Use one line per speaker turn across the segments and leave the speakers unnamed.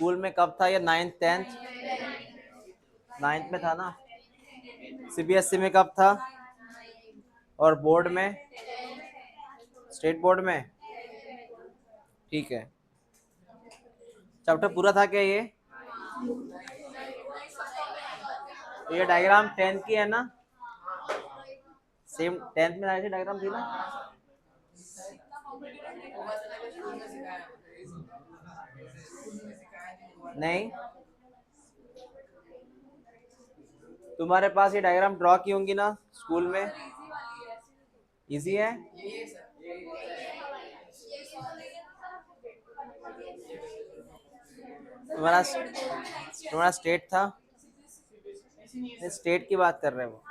School में कब था ये? 9th 10th? 9th में था ना। सीबीएसई में कब था? और बोर्ड में? स्टेट बोर्ड में। ठीक है। चैप्टर पूरा था क्या ये? तो ये डायग्राम 10th की है ना? सेम 10th में आई थी डायग्राम थी ना? नहीं, तुम्हारे पास ये डायग्राम ड्रॉ की होंगी ना स्कूल में? इजी है। तुम्हारा तुम्हारा स्टेट था? स्टेट की बात कर रहे हैं वो,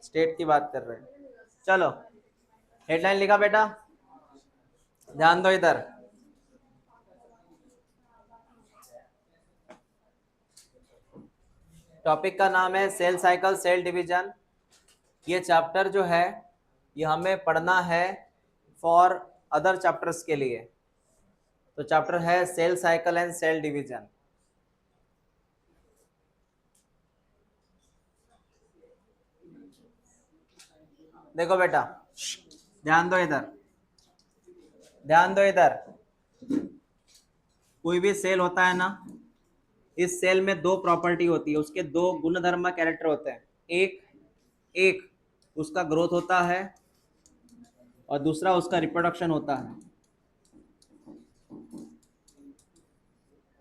स्टेट की बात कर रहे हैं। चलो, हेडलाइन लिखा बेटा? ध्यान दो इधर। टॉपिक का नाम है सेल साइकिल सेल डिवीजन। ये चैप्टर जो है ये हमें पढ़ना है फॉर अदर चैप्टर्स के लिए। तो चैप्टर है cell cycle and cell division. देखो बेटा, ध्यान दो इधर, ध्यान दो इधर। कोई भी सेल होता है ना, इस सेल में दो प्रॉपर्टी होती है, उसके दो गुणधर्म कैरेक्टर होते हैं। एक एक उसका ग्रोथ होता है और दूसरा उसका रिप्रोडक्शन होता है।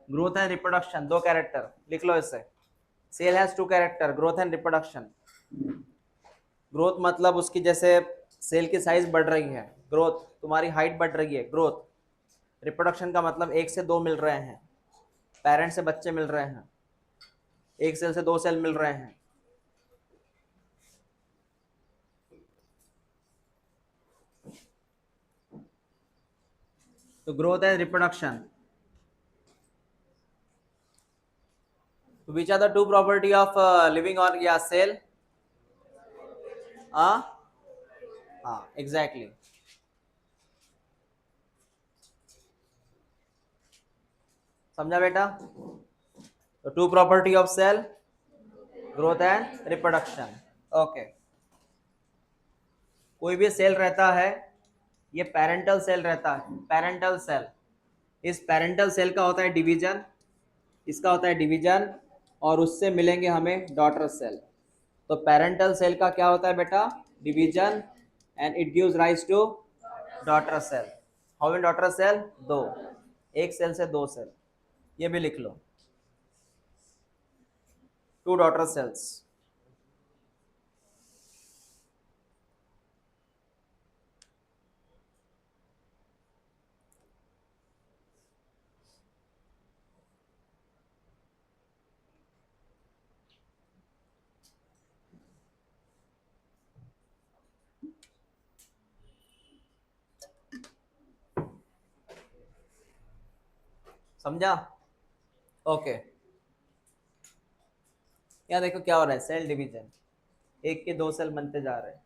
ग्रोथ एंड रिप्रोडक्शन, दो कैरेक्टर लिख लो इसे। Cell has two character, growth and reproduction. Growth मतलब उसकी जैसे सेल की साइज बढ़ रही है, ग्रोथ, तुम्हारी हाइट बढ़ रही है, ग्रोथ। रिप्रोडक्शन का मतलब एक से दो मिल रहे हैं, पेरेंट से बच्चे मिल रहे हैं, एक सेल से दो सेल मिल रहे हैं। तो growth and reproduction. Which are the two property of living or या cell? हाँ exactly. समझा बेटा? तो two property of cell, growth and reproduction. Okay. कोई भी सेल रहता है, ये पेरेंटल सेल रहता है, पेरेंटल सेल। इस पेरेंटल सेल का होता है डिवीजन, इसका होता है डिवीजन, और उससे मिलेंगे हमें डॉटर सेल। तो पेरेंटल सेल का क्या होता है बेटा? Division, and it gives rise to daughter cell. How many daughter cell? दो, एक सेल से दो सेल। ये भी लिख लो, टू डॉटर सेल्स। समझा? ओके। यहाँ देखो क्या हो रहा है, सेल डिवीजन, एक के दो सेल बनते जा रहे हैं।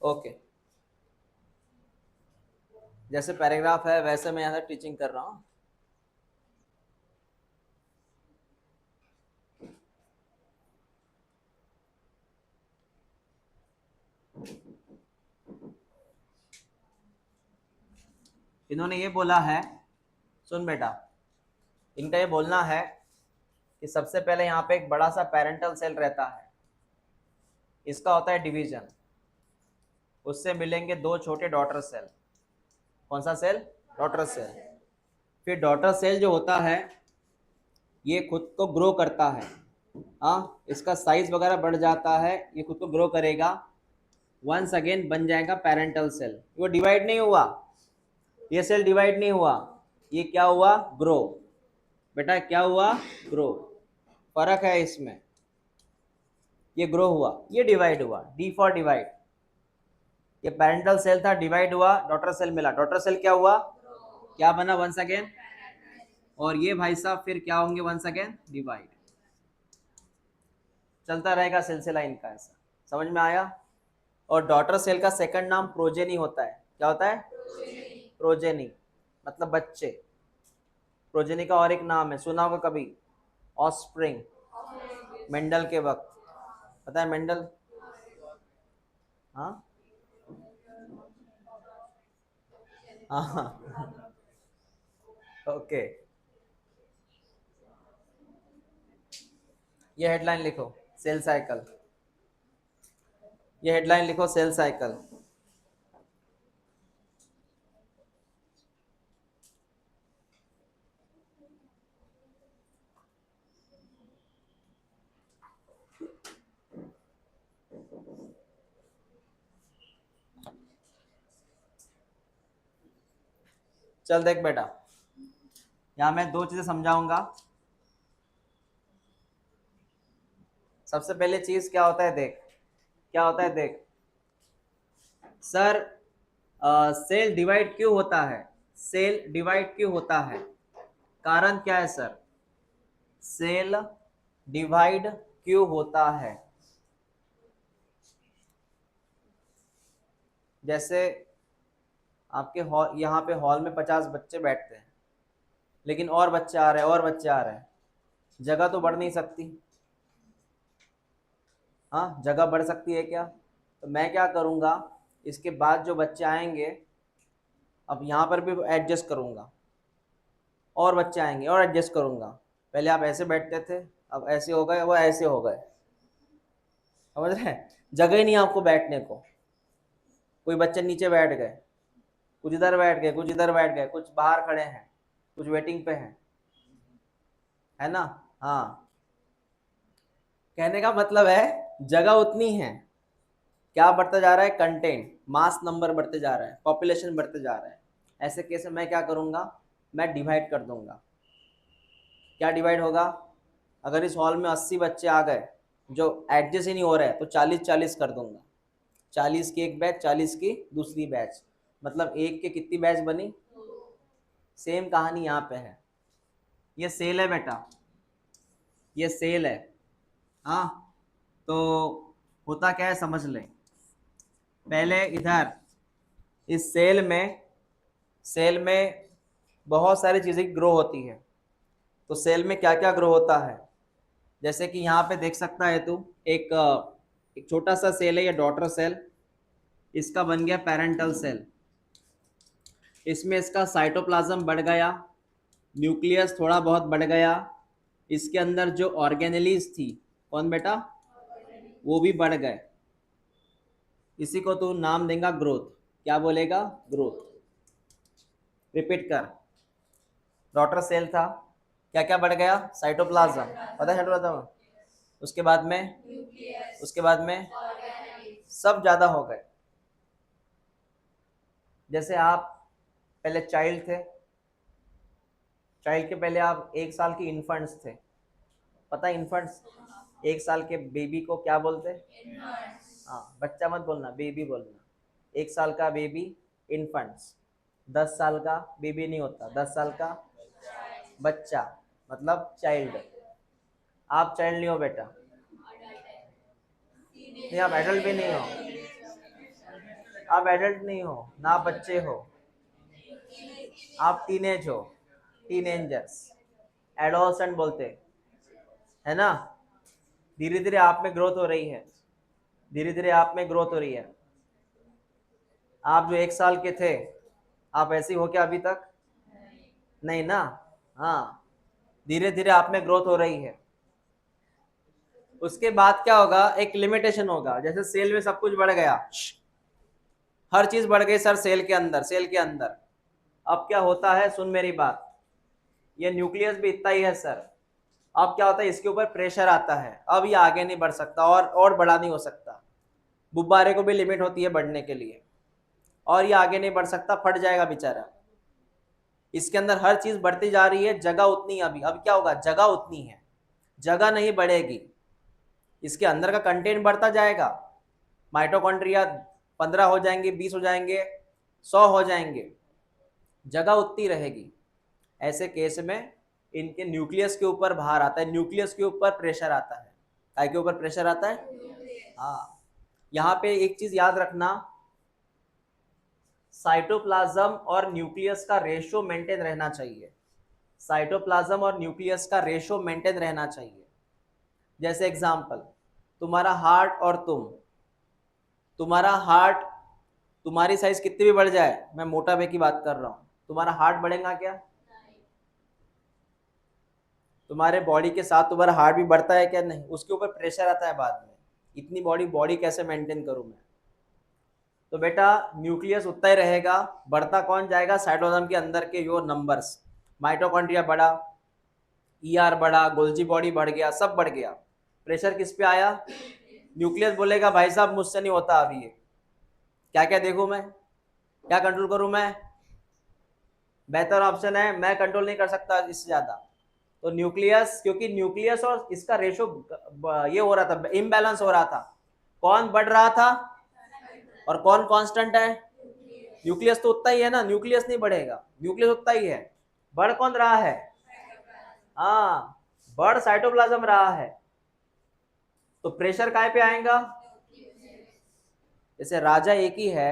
ओके, जैसे पैराग्राफ है वैसे मैं यहाँ टीचिंग कर रहा हूँ। इन्होंने ये बोला है, सुन बेटा, इनका ये बोलना है कि सबसे पहले यहाँ पे एक बड़ा सा पेरेंटल सेल रहता है, इसका होता है डिवीजन, उससे मिलेंगे दो छोटे डॉटर सेल। कौन सा सेल? Daughter cell. फिर डॉटर सेल जो होता है ये खुद को ग्रो करता है, हाँ, इसका साइज वगैरह बढ़ जाता है, ये खुद को ग्रो करेगा, वंस अगेन बन जाएगा पेरेंटल सेल। वो डिवाइड नहीं हुआ, ये सेल डिवाइड नहीं हुआ, ये क्या हुआ? ग्रो। बेटा क्या हुआ? ग्रो। फर्क है इसमें, ये ग्रो हुआ, ये डिवाइड हुआ। D for divide. ये पेरेंटल सेल था, डिवाइड हुआ, डॉटर सेल मिला, डॉटर सेल क्या हुआ? क्या बना? Once again. और ये भाई साहब फिर क्या होंगे? Once again divide. चलता रहेगा सिलसिला इनका ऐसा। समझ में आया? और डॉटर सेल का सेकंड नाम प्रोजेनी होता है। क्या होता है? प्रोजेनी मतलब बच्चे। प्रोजेनी का और एक नाम है, सुना होगा कभी, ऑस्प्रिंग, मेंडल के वक्त। पता है मेंडल? हाँ हाँ ओके, ये हेडलाइन लिखो, सेल साइकिल। ये हेडलाइन लिखो, सेल साइकिल। चल देख बेटा, यहाँ मैं दो चीजें समझाऊंगा। सबसे पहले चीज क्या होता है देख, क्या होता है देख सर, सेल डिवाइड क्यों होता है? सेल डिवाइड क्यों होता है? कारण क्या है सर? सेल डिवाइड क्यों होता है? जैसे आपके हॉल, यहाँ पे हॉल में 50 बच्चे बैठते हैं, लेकिन और बच्चे आ रहे हैं, और बच्चे आ रहे हैं, जगह तो बढ़ नहीं सकती। हाँ, जगह बढ़ सकती है क्या? तो मैं क्या करूँगा, इसके बाद जो बच्चे आएंगे, अब यहाँ पर भी एडजस्ट करूँगा, और बच्चे आएंगे और एडजस्ट करूँगा। पहले आप ऐसे बैठते थे, अब ऐसे हो गए, वो ऐसे हो गए, समझ रहे हैं? जगह ही नहीं आपको बैठने को। कोई बच्चे नीचे बैठ गए, कुछ इधर बैठ गए, कुछ इधर बैठ गए, कुछ बाहर खड़े हैं, कुछ वेटिंग पे हैं, है ना? हाँ, कहने का मतलब है जगह उतनी है, क्या बढ़ता जा रहा है? कंटेंट, मास नंबर बढ़ते जा रहा है, पॉपुलेशन बढ़ते जा रहा है। ऐसे केस में मैं क्या करूँगा, मैं डिवाइड कर दूंगा। क्या डिवाइड होगा? अगर इस हॉल में 80 बच्चे आ गए जो एडजस्ट ही नहीं हो रहे, तो 40-40 कर दूंगा। 40 की एक बैच, 40 की दूसरी बैच, मतलब एक के कितनी बैच बनी? सेम कहानी यहाँ पे है। ये सेल है बेटा, ये सेल है। हाँ, तो होता क्या है समझ लें। पहले इधर इस सेल में बहुत सारी चीज़ें ग्रो होती है। तो सेल में क्या क्या ग्रो होता है, जैसे कि यहाँ पे देख सकता है तू, एक छोटा सा सेल है, ये डॉटर सेल, इसका बन गया पेरेंटल सेल। इसमें इसका साइटोप्लाज्म बढ़ गया, न्यूक्लियस थोड़ा बहुत बढ़ गया, इसके अंदर जो ऑर्गेनेलीज थी, कौन बेटा, वो भी बढ़ गए। इसी को तू नाम देगा ग्रोथ। क्या बोलेगा? ग्रोथ। रिपीट कर, डॉटर सेल था, क्या क्या बढ़ गया? साइटोप्लाज्म, पता है साइटोप्लाज्म? उसके बाद में, उसके बाद में सब ज्यादा हो गए। जैसे आप पहले चाइल्ड थे, चाइल्ड के पहले आप 1 साल की इन्फेंट्स थे, पता है इन्फेंट्स? 1 साल के बेबी को क्या बोलते हैं? हाँ, बच्चा मत बोलना, बेबी बोलना। 1 साल का बेबी इन्फेंट्स। 10 साल का बेबी नहीं होता, 10 साल का बच्चा, मतलब चाइल्ड। आप चाइल्ड नहीं हो बेटा, नहीं आप एडल्ट भी नहीं हो, आप एडल्ट नहीं हो ना, आप बच्चे हो, आप टीनेज हो, टीनेजर्स, एडोलसेंट बोलते हैं, है ना? धीरे धीरे आप में ग्रोथ हो रही है, धीरे धीरे आप में ग्रोथ हो रही है। आप जो 1 साल के थे, आप ऐसे ही हो क्या अभी तक? नहीं ना। हाँ, धीरे धीरे आप में ग्रोथ हो रही है। उसके बाद क्या होगा, एक लिमिटेशन होगा। जैसे सेल में सब कुछ बढ़ गया, हर चीज बढ़ गई सर सेल के अंदर, सेल के अंदर। अब क्या होता है, सुन मेरी बात, ये न्यूक्लियस भी इतना ही है सर। अब क्या होता है, इसके ऊपर प्रेशर आता है, अब ये आगे नहीं बढ़ सकता, और बड़ा नहीं हो सकता। गुब्बारे को भी लिमिट होती है बढ़ने के लिए, और ये आगे नहीं बढ़ सकता, फट जाएगा बेचारा। इसके अंदर हर चीज बढ़ती जा रही है, जगह उतनी, अभी अब क्या होगा, जगह उतनी है, जगह नहीं बढ़ेगी, इसके अंदर का कंटेंट बढ़ता जाएगा। माइटोकॉन्ड्रिया 15 हो जाएंगे, 20 हो जाएंगे, 100 हो जाएंगे, जगह उतनी रहेगी। ऐसे केस में इनके न्यूक्लियस के ऊपर भार आता है, न्यूक्लियस के ऊपर प्रेशर आता है। काय के ऊपर प्रेशर आता है? हाँ, यहाँ पे एक चीज याद रखना, साइटोप्लाज्म और न्यूक्लियस का रेशियो मेंटेन रहना चाहिए। साइटोप्लाज्म और न्यूक्लियस का रेशो मेंटेन रहना चाहिए। जैसे एग्जांपल, तुम्हारा हार्ट और तुम्हारा हार्ट, तुम्हारी साइज कितनी भी बढ़ जाए, मैं मोटा वे की बात कर रहा हूँ, तुम्हारा हार्ट बढ़ेगा क्या? तुम्हारे बॉडी के साथ तुम्हारा हार्ट भी बढ़ता है क्या? नहीं, उसके ऊपर प्रेशर आता है बाद में। इतनी बॉडी कैसे मेंटेन करूं मैं? तो बेटा न्यूक्लियस उतना ही रहेगा, बढ़ता कौन जाएगा? साइटोप्लाज्म के अंदर के जो नंबर्स, माइटोकॉन्ड्रिया बढ़ा, ईआर बढ़ा, गोल्जी बॉडी बढ़ गया, सब बढ़ गया। प्रेशर किस पे आया? न्यूक्लियस बोलेगा भाई साहब मुझसे नहीं होता अभी ये, क्या क्या देखूं मैं, क्या कंट्रोल करूं मैं? बेहतर ऑप्शन है मैं कंट्रोल नहीं कर सकता इससे ज्यादा। तो न्यूक्लियस, क्योंकि न्यूक्लियस और इसका रेशो ये हो रहा था, इम्बैलेंस हो रहा था। कौन बढ़ रहा था और कौन कांस्टेंट है? न्यूक्लियस तो उतना ही है ना, न्यूक्लियस नहीं बढ़ेगा, न्यूक्लियस उतना ही है। बढ़ कौन रहा है? हाँ, बढ़ साइटोप्लाज्म रहा है। तो प्रेशर काय पे आएगा? जैसे राजा एक ही है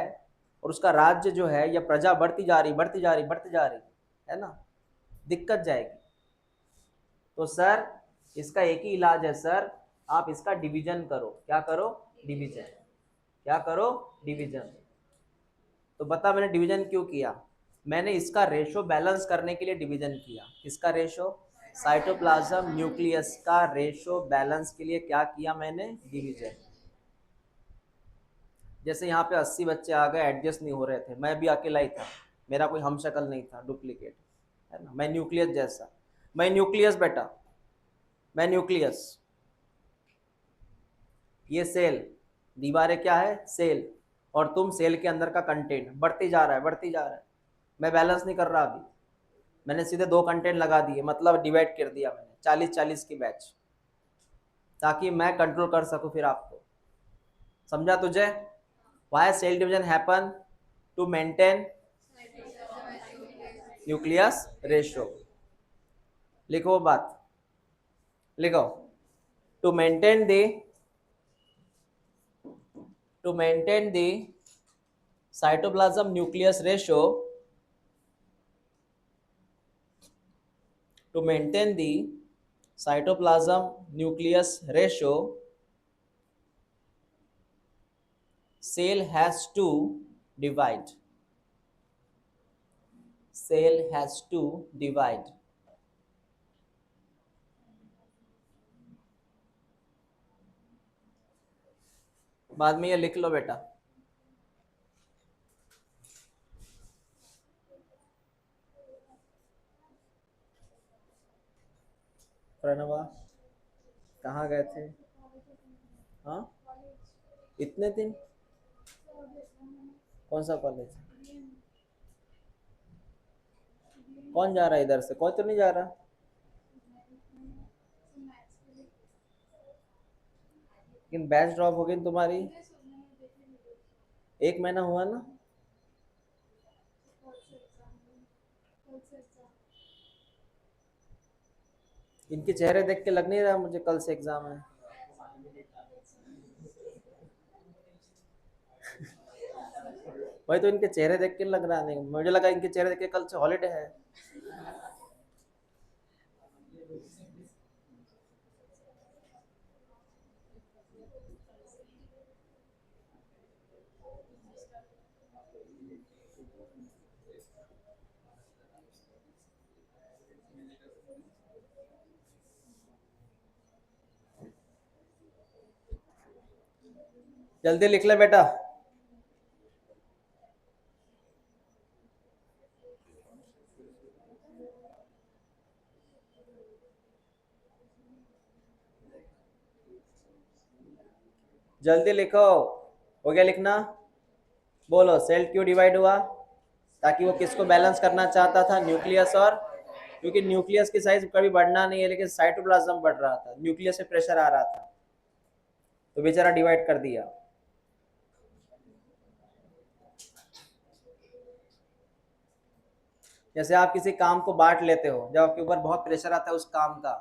और उसका राज्य जो है या प्रजा बढ़ती जा रही बढ़ती जा रही बढ़ती जा रही है ना, दिक्कत जाएगी। तो सर इसका एक ही इलाज है सर, आप इसका डिवीजन करो। क्या करो? डिवीजन। क्या करो? डिवीजन। तो बता मैंने डिवीजन क्यों किया? मैंने इसका रेशो बैलेंस करने के लिए डिवीजन किया। किसका रेशो? साइटोप्लाज्म न्यूक्लियस का रेशो बैलेंस के लिए क्या किया मैंने? डिवीजन। जैसे यहाँ पे 80 बच्चे आ गए, एडजस्ट नहीं हो रहे थे, मैं भी अकेला ही था, मेरा कोई हमशक्ल नहीं था, डुप्लीकेट है ना, मैं न्यूक्लियस जैसा, मैं न्यूक्लियस बेटा, मैं न्यूक्लियस, ये सेल, दीवारें क्या है? सेल, और तुम सेल के अंदर का कंटेंट बढ़ती जा रहा है बढ़ती जा रहा है। मैं बैलेंस नहीं कर रहा अभी, मैंने सीधे 2 कंटेंट लगा दिए, मतलब डिवाइड कर दिया मैंने 40-40 की बैच, ताकि मैं कंट्रोल कर सकूं फिर आपको। समझा तुझे? Why cell division happen? To maintain nucleus ratio. लिखो वो बात, लिखो। To maintain the cytoplasm nucleus ratio, to maintain the cytoplasm nucleus ratio, cell has to divide. Cell has to divide. बाद में ये लिख लो बेटा। प्रणवा कहाँ गए थे? हाँ, इतने दिन? कौन सा कॉलेज? कौन जा रहा है इधर से? कोई तो नहीं जा रहा। लेकिन बैच ड्रॉप हो गई तुम्हारी, 1 महीना हुआ ना। इनके चेहरे देख के लग नहीं रहा मुझे कल से एग्जाम है। वही तो, इनके चेहरे देख के लग रहा नहीं, मुझे लगा इनके चेहरे देख के कल से हॉलीडे है। जल्दी लिख ले बेटा। जल्दी लिखो। हो गया लिखना? बोलो सेल क्यों डिवाइड हुआ? ताकि वो किसको बैलेंस करना चाहता था? न्यूक्लियस और, क्योंकि न्यूक्लियस की साइज कभी बढ़ना नहीं है, लेकिन साइटोप्लाज्म बढ़ रहा था, न्यूक्लियस पे प्रेशर आ रहा था, तो बेचारा डिवाइड कर दिया। जैसे आप किसी काम को बांट लेते हो, जब आपके ऊपर बहुत प्रेशर आता है उस काम का,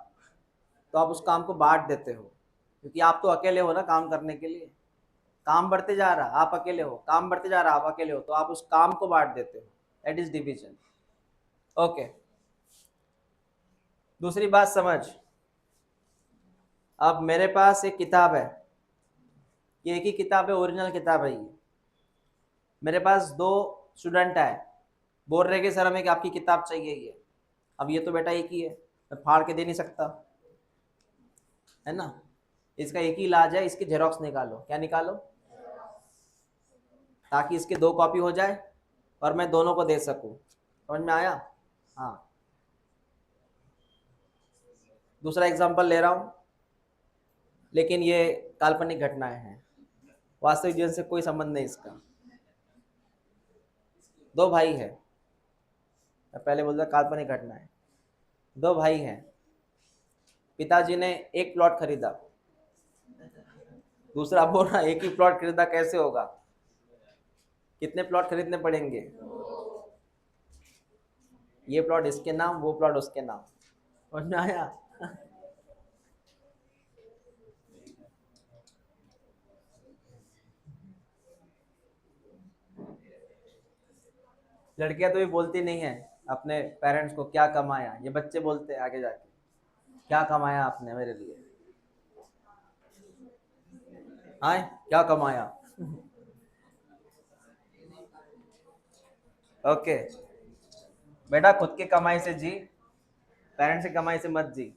तो आप उस काम को बांट देते हो, क्योंकि आप तो अकेले हो ना काम करने के लिए। काम बढ़ते जा रहा, आप अकेले हो, काम बढ़ते जा रहा, आप अकेले हो, तो आप उस काम को बांट देते हो, दैट इज डिवीजन। ओके, दूसरी बात समझ, अब मेरे पास एक किताब है, ये एक ही किताब है, ओरिजिनल किताब है ये। मेरे पास दो स्टूडेंट है, बोल रहे कि सर हमें आपकी किताब चाहिए ये। अब ये तो बेटा एक ही है, मैं फाड़ के दे नहीं सकता, है ना। इसका एक ही इलाज है, इसकी जेरोक्स निकालो। क्या निकालो? ताकि इसके दो कॉपी हो जाए और मैं दोनों को दे सकूं। समझ में आया? हाँ। दूसरा एग्जांपल ले रहा हूं, लेकिन ये काल्पनिक घटनाएं हैं, वास्तविक जीवन से कोई संबंध नहीं इसका। दो भाई है, पहले बोल रहा काल्पनिक घटना है। दो भाई हैं, पिताजी ने एक प्लॉट खरीदा, दूसरा बोल रहा एक ही प्लॉट खरीदा कैसे होगा, कितने प्लॉट खरीदने पड़ेंगे? ये प्लॉट इसके नाम, वो प्लॉट उसके नाम। समझ में आया? लड़कियां तो ये बोलती नहीं है अपने पेरेंट्स को क्या कमाया, ये बच्चे बोलते हैं आगे जाके क्या कमाया आपने मेरे लिए, आए क्या कमाया। ओके बेटा, खुद की कमाई से जी, पेरेंट्स की कमाई से मत जी।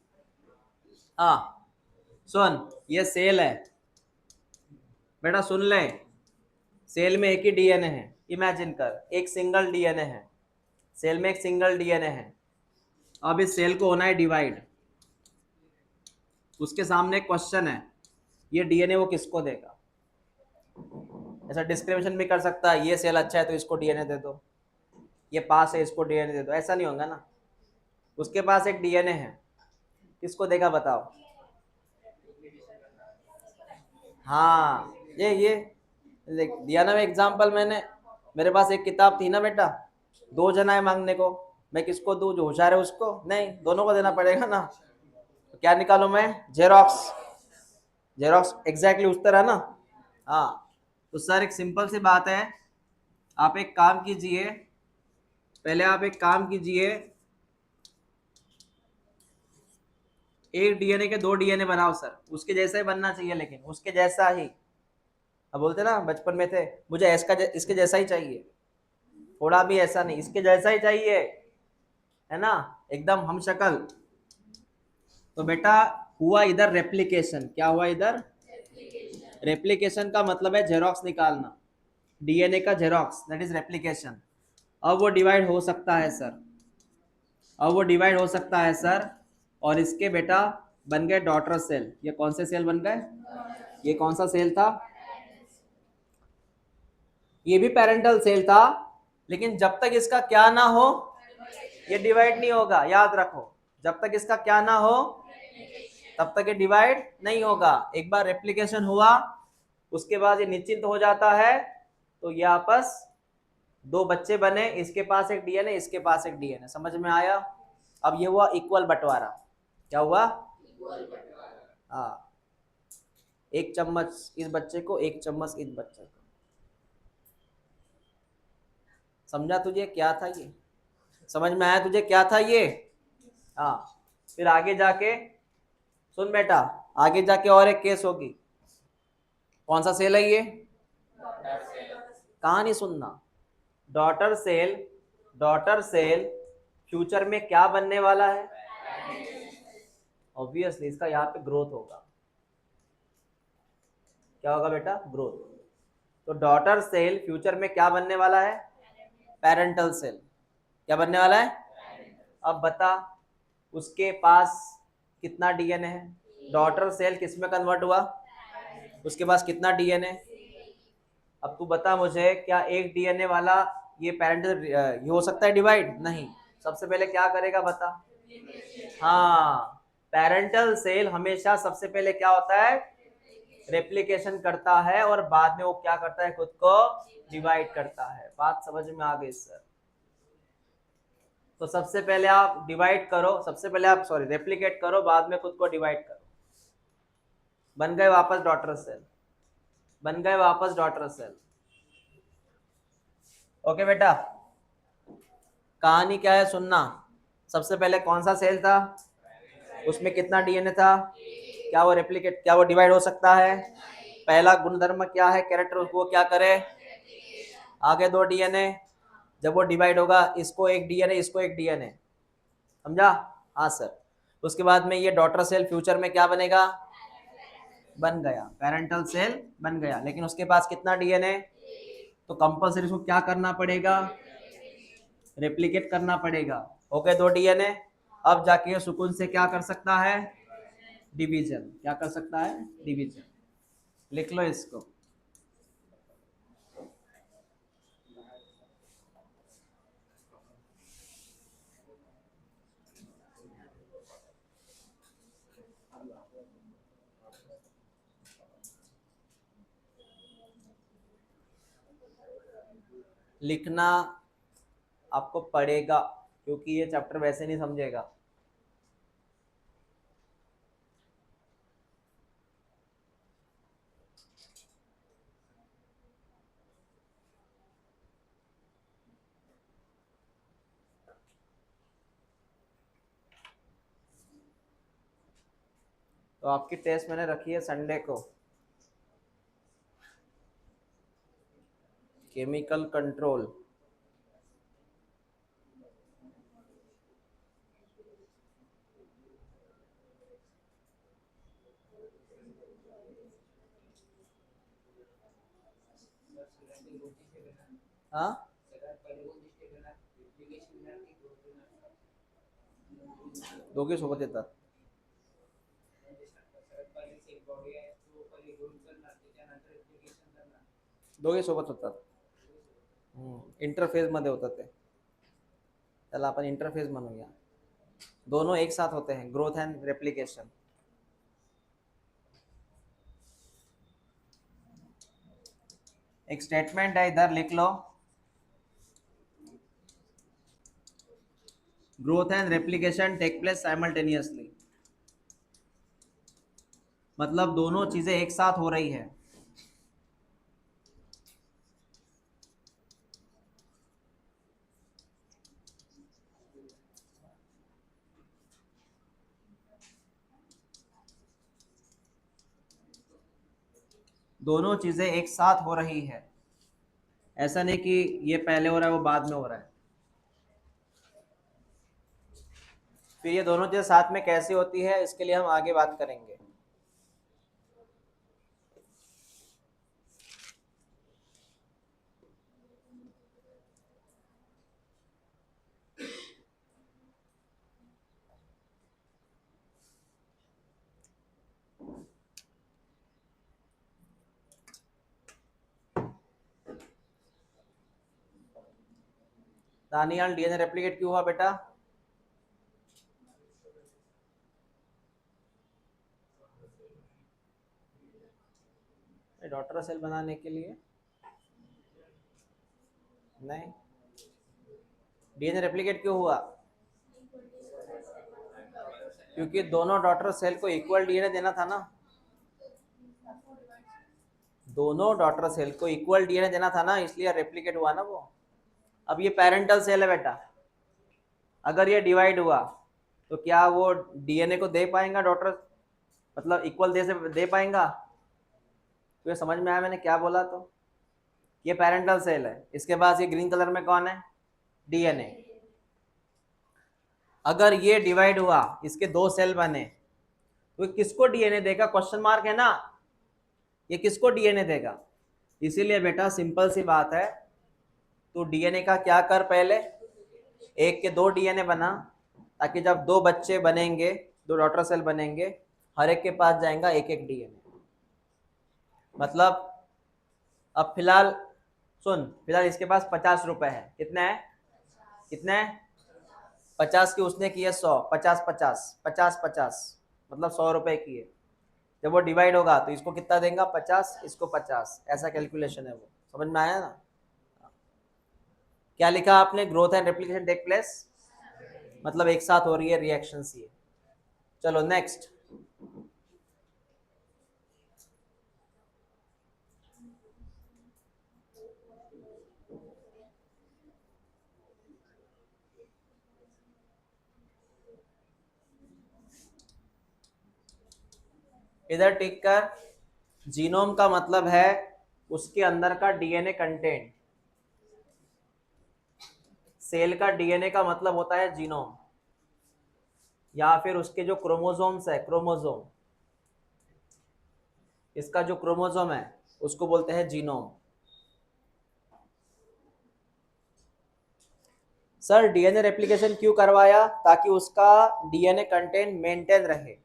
हाँ सुन, ये सेल है बेटा, सुन ले। सेल में एक ही डीएनए है, इमेजिन कर एक सिंगल डीएनए है, सेल में एक सिंगल डीएनए है। अब इस सेल को होना है डिवाइड, उसके सामने एक क्वेश्चन है, ये डीएनए वो किसको देगा? ऐसा डिस्क्रिमिनेशन भी कर सकता है, ये सेल अच्छा है तो इसको डीएनए दे दो, ये पास है इसको डीएनए दे दो, ऐसा नहीं होगा ना। उसके पास एक डीएनए है, किसको देगा बताओ? हाँ ये दिया ना एग्जाम्पल मैंने। मेरे पास एक किताब थी ना बेटा, दो जना है मांगने को, मैं किसको दूं? जो होशियार है उसको? नहीं, दोनों को देना पड़ेगा ना। तो क्या निकालू मैं? जेरोक्स। जेरोक्स एग्जैक्टली उस तरह ना। हाँ तो सर एक सिंपल सी बात है, आप एक काम कीजिए, पहले आप एक काम कीजिए, एक डीएनए के दो डीएनए बनाओ सर, उसके जैसा ही बनना चाहिए, लेकिन उसके जैसा ही। अब बोलते ना बचपन में थे, मुझे इसके जैसा ही चाहिए, थोड़ा भी ऐसा नहीं, इसके जैसा ही चाहिए, है ना, एकदम हम शक्ल। तो बेटा हुआ इधर रेप्लिकेशन, क्या हुआ इधर? रेप्लिकेशन का मतलब है जेरोक्स निकालना, डीएनए का जेरोक्स, दैट इज रेप्लिकेशन। अब वो डिवाइड हो सकता है सर, अब वो डिवाइड हो सकता है सर, और इसके बेटा बन गए डॉटर सेल। ये कौन से सेल बन गए? ये कौन सा सेल था? ये भी पेरेंटल सेल था, लेकिन जब तक इसका क्या ना हो ये डिवाइड नहीं होगा, याद रखो। जब तक इसका क्या ना हो तब तक ये डिवाइड नहीं होगा। एक बार रेप्लिकेशन हुआ उसके बाद ये निश्चिंत हो जाता है, तो ये आपस दो बच्चे बने, इसके पास एक डीएनए, इसके पास एक डीएनए। समझ में आया? अब ये हुआ इक्वल बंटवारा। क्या हुआ? हाँ, एक चम्मच इस बच्चे को, एक चम्मच इस बच्चे को। समझा तुझे क्या था ये? समझ में आया तुझे क्या था ये? हाँ। फिर आगे जाके सुन बेटा, आगे जाके और एक केस होगी। कौन सा सेल है ये? कहानी सुनना। Daughter cell, daughter cell future में क्या बनने वाला है? ऑब्वियसली इसका यहाँ पे ग्रोथ होगा। क्या होगा बेटा? ग्रोथ। तो डॉटर सेल फ्यूचर में क्या बनने वाला है? Parental cell. क्या बनने वाला है? अब बता, उसके पास कितना डीएनए है? डॉटर सेल किस में कन्वर्ट हुआ? उसके पास कितना डीएनए? अब तू बता मुझे, क्या एक डीएनए वाला ये पेरेंटल ये हो सकता है डिवाइड? नहीं। सबसे पहले क्या करेगा बता? हाँ, पेरेंटल सेल हमेशा सबसे पहले क्या होता है? रेप्लिकेशन करता है, और बाद में वो क्या करता है? खुद को डिवाइड करता है। बात समझ में आ गई सर? तो सबसे पहले आप डिवाइड करो, सबसे पहले आप सॉरी रेप्लिकेट करो, बाद में खुद को डिवाइड करो। बन गए वापस डॉटर सेल, बन गए वापस डॉटर सेल। ओके बेटा, कहानी क्या है सुनना। सबसे पहले कौन सा सेल था? उसमें कितना डीएनए था? क्या वो रेप्लिकेट, क्या वो डिवाइड हो सकता है? पहला गुणधर्म क्या है कैरेक्टर, उसको क्या करे? आगे दो डीएनए, जब वो डिवाइड होगा इसको एक डीएनए, इसको एक डीएनए, समझा? हाँ सर। उसके बाद में ये डॉटर सेल फ्यूचर में क्या बनेगा? बन गया, पेरेंटल सेल बन गया, लेकिन उसके पास कितना डीएनए? तो कंपल्सरी इसको क्या करना पड़ेगा? रेप्लिकेट करना पड़ेगा। ओके, दो डीएनए। अब जाके ये सुकून से क्या कर सकता है? डिवीजन। क्या कर सकता है? डिवीजन। लिख लो इसको। लिखना आपको पड़ेगा क्योंकि ये चैप्टर वैसे नहीं समझेगा। तो आपकी टेस्ट मैंने रखी है संडे को, केमिकल कंट्रोल। हाँ, दोघे सोबत येतात। दोघे सोबत होतात। इंटरफेज मध्ये होतात ते, त्याला आपण इंटरफेज म्हणूया। दोनों एक साथ होते हैं, ग्रोथ एंड रेप्लिकेशन। एक स्टेटमेंट है, इधर लिख लो, growth and replication take place simultaneously. मतलब दोनों चीजें एक साथ हो रही है। दोनों चीजें एक साथ हो रही है, ऐसा नहीं कि ये पहले हो रहा है वो बाद में हो रहा है। फिर ये दोनों चीजें साथ में कैसे होती है, इसके लिए हम आगे बात करेंगे। दानियाल, डीएनए रेप्लिकेट क्यों हुआ बेटा? डॉटर सेल बनाने के लिए नहीं, डीएनए रेप्लिकेट क्यों हुआ? क्योंकि दोनों डॉटर सेल को इक्वल डीएनए देना था ना। दोनों डॉटर सेल को इक्वल डीएनए देना था ना, इसलिए रेप्लिकेट हुआ ना वो। अब ये पेरेंटल सेल है बेटा, अगर ये डिवाइड हुआ तो क्या वो डीएनए को दे पाएगा डॉटर, मतलब इक्वल दे पाएगा? तो ये समझ में आया मैंने क्या बोला? तो ये पेरेंटल सेल है, इसके पास ये ग्रीन कलर में कौन है? डीएनए। अगर ये डिवाइड हुआ, इसके दो सेल बने, तो किसको डीएनए देगा? क्वेश्चन मार्क है ना, ये किसको डीएनए देगा? इसीलिए बेटा सिंपल सी बात है, तो डीएनए का क्या कर, पहले एक के दो डीएनए बना, ताकि जब दो बच्चे बनेंगे, दो डॉटर सेल बनेंगे, हर एक के पास जाएगा एक एक डीएनए। मतलब अब फिलहाल सुन, फिलहाल इसके पास 50 रुपए है, कितना है? कितना है? 50 की उसने किए 100, 50 50 50 50, मतलब 100 रुपए किए। जब वो डिवाइड होगा तो इसको कितना देगा? 50, इसको 50, ऐसा कैलकुलेशन है वो। समझ में आया ना? क्या लिखा आपने? Growth and replication take place, मतलब एक साथ हो रही है रिएक्शन ये। चलो नेक्स्ट। इधर टिक कर। जीनोम का मतलब है उसके अंदर का डीएनए कंटेंट। सेल का डीएनए का मतलब होता है जीनोम, या फिर उसके जो क्रोमोसोम्स है, क्रोमोसोम, इसका जो क्रोमोसोम है उसको बोलते हैं जीनोम। सर डीएनए रेप्लिकेशन क्यों करवाया? ताकि उसका डीएनए कंटेंट मेंटेन रहे,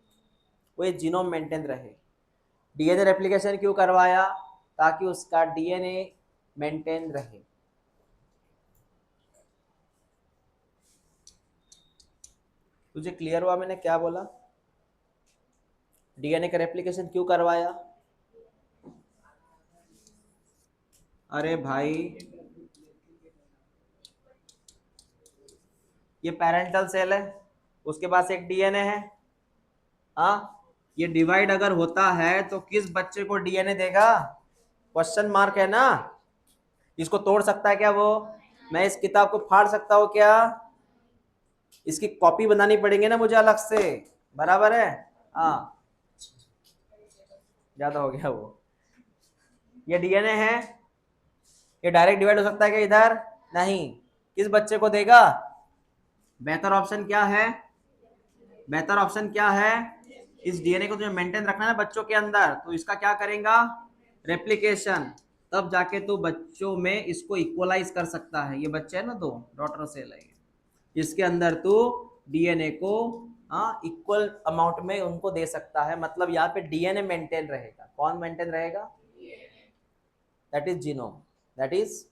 वो जीनोम मेंटेन रहे। डीएनए रेप्लिकेशन क्यों करवाया? ताकि उसका डीएनए मेंटेन रहे। तुझे क्लियर हुआ मैंने क्या बोला? डीएनए का रेप्लिकेशन क्यों करवाया? अरे भाई, ये पेरेंटल सेल है, उसके पास एक डीएनए है। हाँ, ये डिवाइड अगर होता है तो किस बच्चे को डीएनए देगा? क्वेश्चन मार्क है ना। इसको तोड़ सकता है क्या वो? मैं इस किताब को फाड़ सकता हूँ क्या? इसकी कॉपी बनानी पड़ेगी ना मुझे अलग से, बराबर है। हाँ, ज्यादा हो गया वो। ये डीएनए है, ये डायरेक्ट डिवाइड हो सकता है क्या इधर? नहीं। किस बच्चे को देगा? बेहतर ऑप्शन क्या है? बेहतर ऑप्शन क्या है? इस डीएनए को तुझे मेंटेन रखना है बच्चों के अंदर, तो इसका क्या करेगा? रेप्लिकेशन। तब जाके तू बच्चों में इसको इक्वलाइज कर सकता है। ये बच्चे है ना, दो डॉटर सेल है, इसके अंदर तू डीएनए को इक्वल अमाउंट में उनको दे सकता है। मतलब यहाँ पे डीएनए मेंटेन रहेगा। कौन मेंटेन रहेगा? That is genome. That is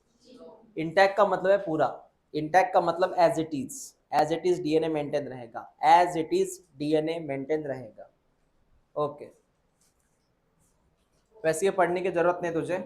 intact का मतलब है पूरा। इंटैक्ट का मतलब as it is. As it is DNA maintain रहेगा। As it is DNA maintain रहेगा। ओके, वैसे ये पढ़ने की जरूरत नहीं तुझे।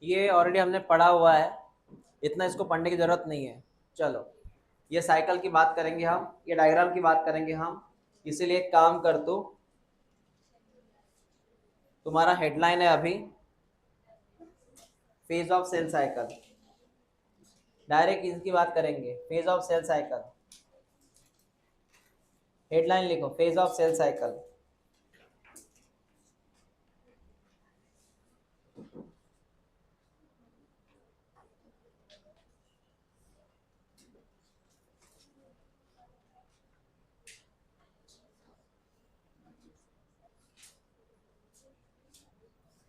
ये ऑलरेडी हमने पढ़ा हुआ है, इतना इसको पढ़ने की जरूरत नहीं है। चलो, ये साइकिल की बात करेंगे हम, ये डायग्राम की बात करेंगे हम। इसीलिए एक काम कर, तो तुम्हारा हेडलाइन है अभी phase of cell cycle. Direct इसकी बात करेंगे, phase of cell cycle. Headline लिखो, फेज ऑफ सेल साइकिल।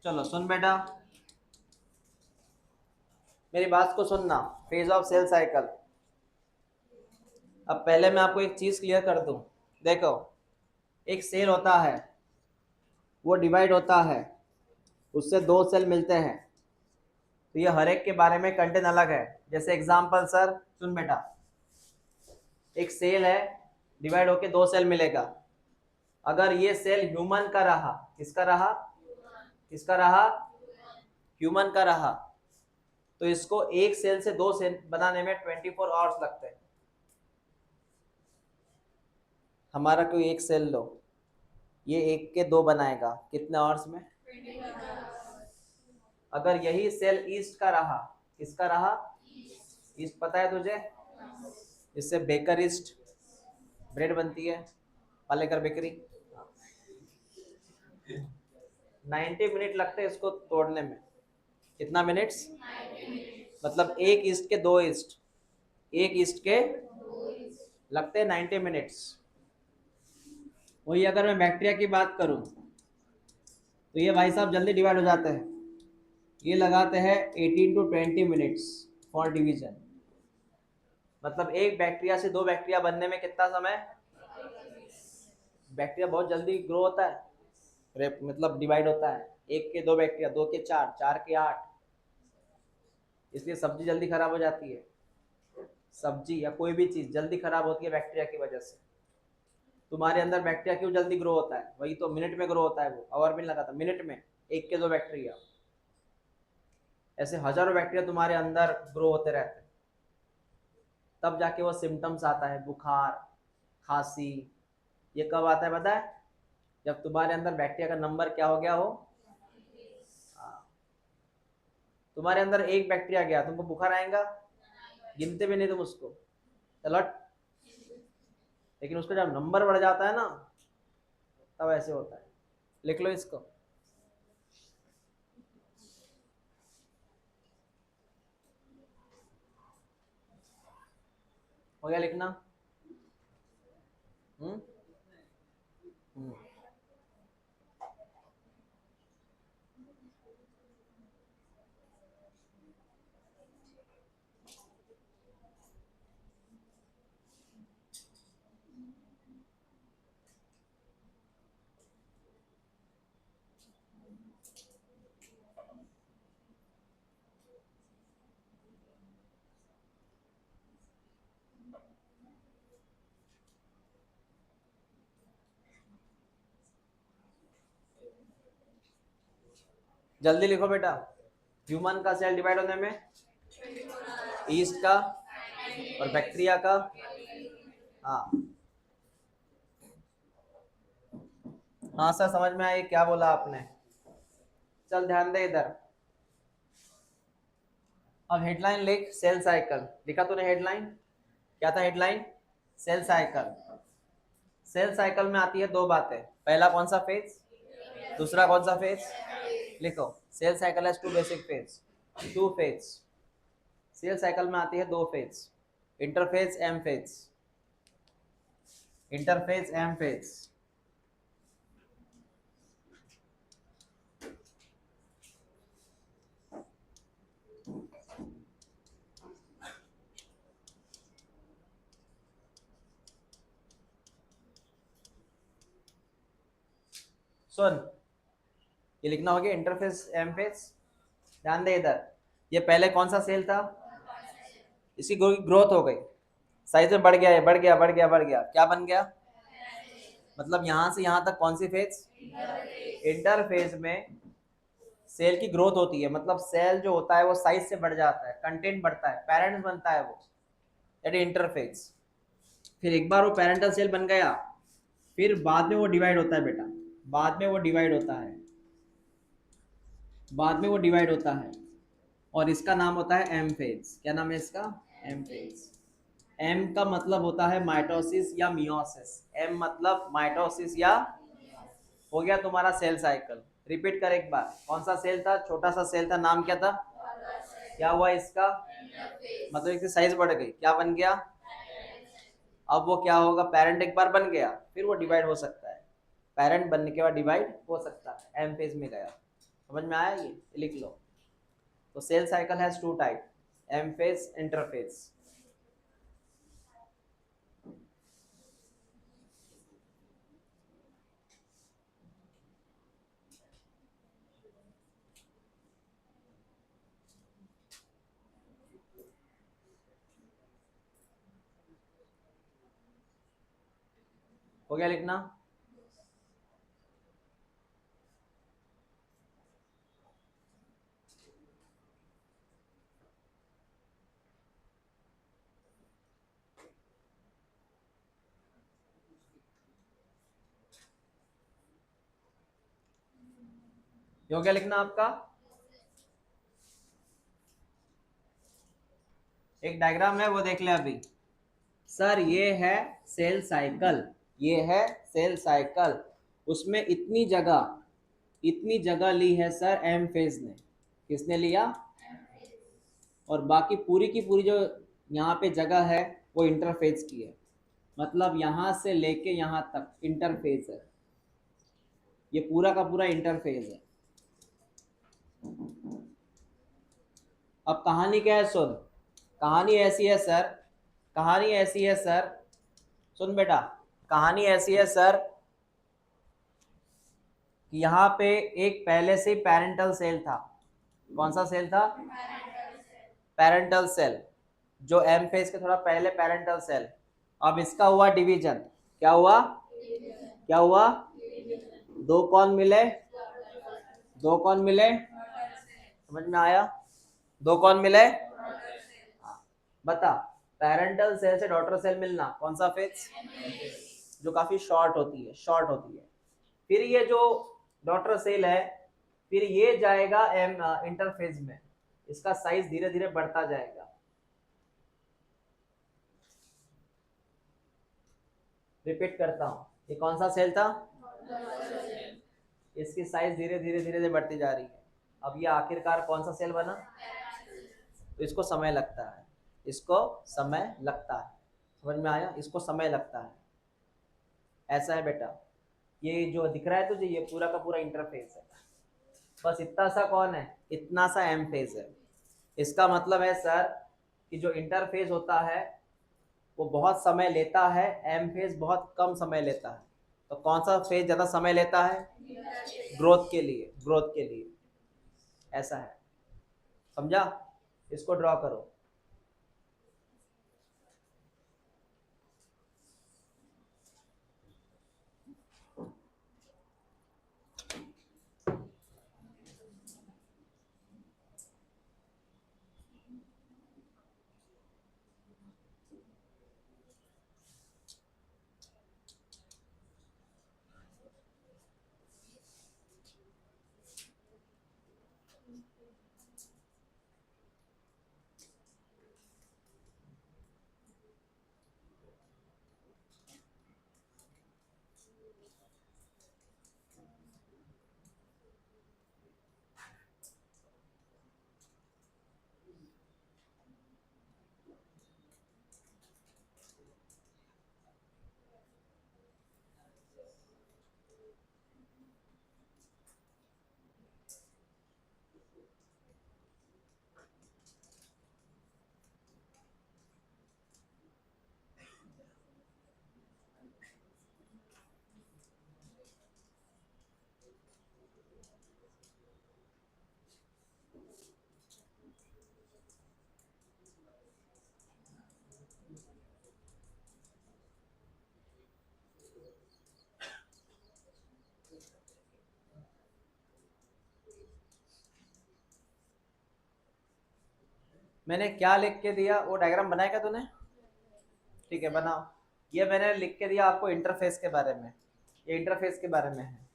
चलो सुन बेटा, मेरी बात को सुनना। Phase of cell cycle. अब पहले मैं आपको एक चीज क्लियर कर दूं। देखो, एक सेल होता है, वो डिवाइड होता है, उससे दो सेल मिलते हैं। तो ये हर एक के बारे में कंटेंट अलग है। जैसे एग्जांपल सर, सुन बेटा, एक सेल है, डिवाइड होके दो सेल मिलेगा। अगर ये सेल ह्यूमन का रहा, किसका रहा? किसका रहा? ह्यूमन का रहा, तो इसको एक सेल से दो सेल बनाने में 24 आवर्स लगते हैं। हमारा कोई एक सेल लो, ये एक के दो बनाएगा कितने आवर्स में? अगर यही सेल ईस्ट का रहा, किसका रहा? ईस्ट पता है तुझे? इससे बेकर ईस्ट ब्रेड बनती है, पालेकर बेकरी। 90 मिनट लगते हैं इसको तोड़ने में। कितना मिनट्स? मतलब एक ईस्ट के दो ईस्ट, एक ईस्ट के लगते हैं 90 मिनट्स। वही अगर मैं बैक्टीरिया की बात करूं, तो ये भाई साहब जल्दी डिवाइड हो जाते हैं। ये लगाते हैं 18 टू 20 मिनट्स फॉर डिवीजन। मतलब एक बैक्टीरिया से दो बैक्टीरिया बनने में कितना समय? बैक्टीरिया बहुत जल्दी ग्रो होता है, मतलब डिवाइड होता है। एक के दो बैक्टीरिया, दो के चार, चार के आठ। इसलिए सब्जी जल्दी खराब हो जाती है। सब्जी या कोई भी चीज जल्दी खराब होती है बैक्टीरिया की वजह से। तुम्हारे अंदर बैक्टीरिया क्यों जल्दी ग्रो होता है? वही तो, मिनट में ग्रो होता है वो, आवर भी नहीं लगाता, मिनट में 1 के 2 बैक्टीरिया। ऐसे हजारों बैक्टीरिया तुम्हारे अंदर ग्रो होते रहते हैं, तब जाके वो सिम्टम्स आता है, बुखार, खांसी। ये कब आता है पता है? जब तुम्हारे अंदर बैक्टीरिया का नंबर क्या हो गया हो। हाँ, तुम्हारे अंदर एक बैक्टीरिया गया, तुमको बुखार आएगा? गिनते भी नहीं तुम उसको, अलर्ट। लेकिन उसका जब नंबर बढ़ जाता है ना, तब ऐसे होता है। लिख लो इसको। हो गया लिखना? हम्म हम्म। जल्दी लिखो बेटा। ह्यूमन का सेल डिवाइड होने में ईस्ट का और बैक्टीरिया का। हाँ हाँ सर, समझ में आई क्या बोला आपने। चल ध्यान दे इधर। अब हेडलाइन लिख, सेल साइकिल। लिखा तूने हेडलाइन? क्या था headline? Cell cycle. Cell cycle में आती है दो बातें। पहला कौन सा फेज, दूसरा कौन सा फेज? लिखो, cell cycle has two basic phase, two phase. Cell cycle में आती है दो phase, interphase, M phase. Interphase, M phase. सुन, ये लिखना होगा इंटरफेस, एम फेज। ध्यान दे इधर। ये पहले कौन सा सेल था? इसकी ग्रोथ हो गई, साइज में बढ़ गया, है बढ़ गया बढ़ गया बढ़ गया, क्या बन गया? मतलब यहां से यहां तक कौन सी फेज? इंटरफेज में सेल की ग्रोथ होती है, मतलब सेल जो होता है वो साइज से बढ़ जाता है, कंटेंट बढ़ता है, पेरेंट्स बनता है वो, दैट इज इंटरफेज। फिर एक बार वो पेरेंटल सेल बन गया, फिर बाद में वो डिवाइड होता है बेटा, बाद में वो डिवाइड होता है, बाद में वो डिवाइड होता है, और इसका नाम होता है एम फेज। क्या नाम है इसका? M phase. एम का मतलब होता है माइटोसिस या मियोसिस। एम मतलब माइटोसिस या, हो गया तुम्हारा सेल साइकिल। रिपीट कर एक बार, कौन सा सेल था? छोटा सा सेल था, नाम क्या था? क्या हुआ इसका? मतलब इसकी साइज बढ़ गई, क्या बन गया? अब वो क्या होगा? पेरेंट एक बार बन गया, फिर वो डिवाइड हो सकता है, पेरेंट बनने के बाद डिवाइड हो सकता है, एम फेज में गया। समझ में आया? ये लिख लो। तो cell cycle has two type, M phase, interphase. हो गया लिखना? ये हो गया लिखना आपका? एक डायग्राम है वो देख ले अभी। सर ये है सेल साइकिल, ये है सेल साइकिल। उसमें इतनी जगह ली है सर एम फेज ने। किसने लिया? और बाकी पूरी की पूरी जो यहाँ पे जगह है वो इंटरफेज की है। मतलब यहाँ से लेके यहाँ तक इंटरफेज है, ये पूरा का पूरा इंटरफेज है। अब कहानी क्या है सुन। कहानी ऐसी है सर, कहानी ऐसी है सर, सुन बेटा। कहानी ऐसी है सर कि यहाँ पे एक पहले से पेरेंटल सेल था। कौन सा सेल था? पेरेंटल सेल, जो एम फेज के थोड़ा पहले पेरेंटल सेल। अब इसका हुआ डिवीजन। क्या हुआ? क्या हुआ? दो कौन मिले? दो कौन मिले? समझ में आया? दो कौन मिले? हाँ। बता, पेरेंटल सेल से डॉटर सेल मिलना कौन सा फेज? जो काफी शॉर्ट होती है, शॉर्ट होती है। फिर ये जो डॉटर सेल है, फिर ये जाएगा इंटरफेज में, इसका साइज धीरे धीरे बढ़ता जाएगा। रिपीट करता हूँ, ये कौन सा सेल था? इसकी साइज धीरे धीरे धीरे धीरे बढ़ती जा रही है। अब ये आखिरकार कौन सा सेल बना? तो इसको समय लगता है, इसको समय लगता है। समझ में आया? इसको समय लगता है। ऐसा है बेटा, ये जो दिख रहा है तुझे, ये पूरा का पूरा इंटरफेस है। बस इतना सा कौन है? इतना सा एम फेज है। इसका मतलब है सर कि जो इंटरफेज होता है वो बहुत समय लेता है, एम फेज बहुत कम समय लेता है। तो कौन सा फेज ज्यादा समय लेता है? ग्रोथ के लिए, ग्रोथ के लिए। ऐसा है, समझा? इसको ड्रॉ करो। मैंने क्या लिख के दिया? वो डायग्राम बनाया क्या तूने? ठीक है, बनाओ। ये मैंने लिख के दिया आपको इंटरफेस के बारे में, ये इंटरफेस के बारे में है।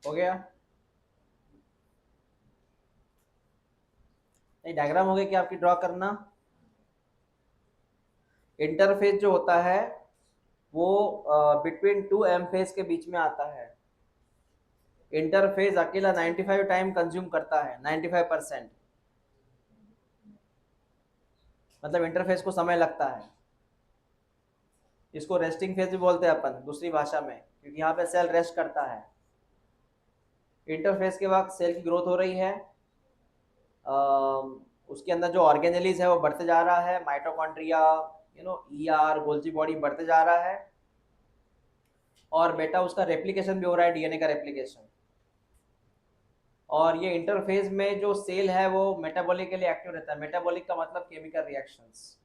हो गया? नहीं, डायग्राम हो गया कि आपकी ड्रॉ करना? इंटरफेस जो होता है वो बिटवीन टू एम फेज के बीच में आता है। इंटरफेस अकेला 95 टाइम कंज्यूम करता है, 95%। मतलब इंटरफेस को समय लगता है। इसको रेस्टिंग फेज भी बोलते हैं अपन दूसरी भाषा में, क्योंकि यहाँ पे सेल रेस्ट करता है। इंटरफेस के बाद सेल की ग्रोथ हो रही है, उसके अंदर जो ऑर्गेनेलिज है वो बढ़ते जा रहा है, माइटोकॉन्ड्रिया, ईआर, गोल्जी बॉडी बढ़ते जा रहा है। और बेटा उसका रेप्लिकेशन भी हो रहा है, डीएनए का रेप्लिकेशन। और ये इंटरफेज में जो सेल है वो मेटाबॉलिकली एक्टिव रहता है। मेटाबॉलिक का मतलब केमिकल रिएक्शंस।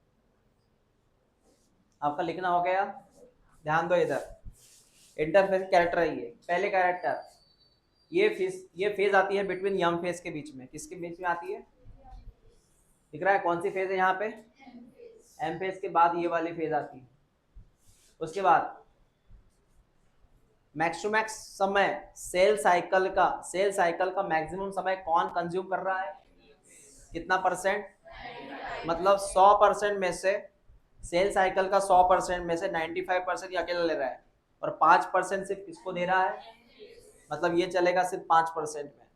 आपका लिखना हो गया, ध्यान दो इधर। इंटरफेज कैरेक्टर है ये, पहले कैरेक्टर। ये फेज आती है बिटवीन यम फेज के बीच में। किसके बीच में आती है? दिख रहा है कौन सी फेज है यहाँ पे? एम फेज के बाद ये वाली फेज आती है। उसके बाद मैक्स टू मैक्स समय सेल साइकिल का मैक्सिमम समय कौन कंज्यूम कर रहा है? कितना परसेंट? मतलब 100% में से, सेल साइकिल का 100% में से 95% ये अकेला ले रहा है, और 5% सिर्फ किसको दे रहा है? मतलब ये चलेगा सिर्फ 5% में।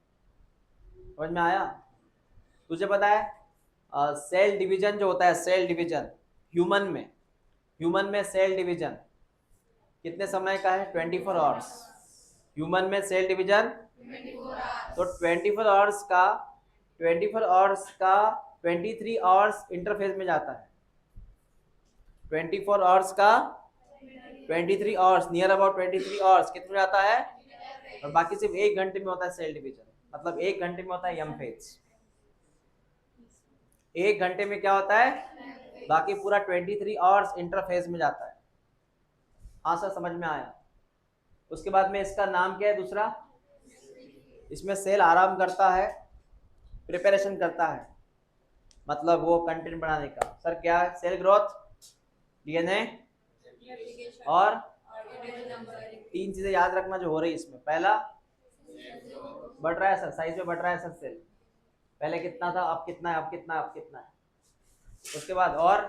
समझ में आया? तुझे पता है सेल डिवीजन जो होता है, सेल डिवीजन ह्यूमन में सेल डिवीजन कितने समय का है? 24 आवर्स। ह्यूमन में सेल डिवीजन 24 तो 24 आवर्स का 23 आवर्स इंटरफेज में जाता है। 24 आवर्स का 23 आवर्स, नियर अबाउट 23 आवर्स कितने जाता है? और बाकी सिर्फ 1 घंटे में होता है सेल डिवीजन। मतलब 1 घंटे में होता है यम फेज। 1 घंटे में क्या होता है? बाकी पूरा 23 आवर्स इंटरफेज में जाता है। हाँ सर, समझ में आया। उसके बाद में इसका नाम क्या है दूसरा? इसमें सेल आराम करता है, प्रिपरेशन करता है, मतलब वो कंटेंट बनाने का। सर क्या? सेल ग्रोथ, डीएनए और 3 चीजें याद रखना जो हो रही है इसमें। पहला, बढ़ रहा है सर, साइज में बढ़ रहा है सर सेल। पहले कितना था, अब कितना है, अब कितना है, अब कितना है। उसके बाद और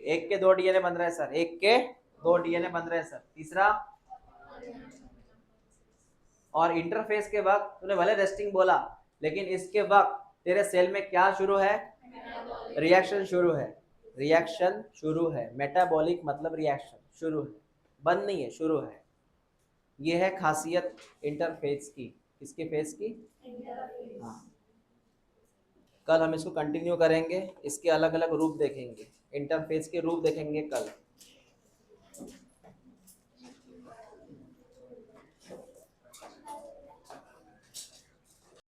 1 के 2 डीएनए बन रहे हैं सर, 1 के 2 डीएनए बन रहे हैं सर। तीसरा, और इंटरफेस के वक्त तूने भले रेस्टिंग बोला, लेकिन इसके वक्त तेरे सेल में क्या शुरू है? रिएक्शन शुरू है। रिएक्शन शुरू है। मेटाबॉलिक मतलब रिएक्शन शुरू है, बंद नहीं है, शुरू है। ये है खासियत इंटरफेज की। किसके फेज की? हाँ। कल हम इसको कंटिन्यू करेंगे, इसके अलग अलग रूप देखेंगे, इंटरफेस के रूप देखेंगे कल।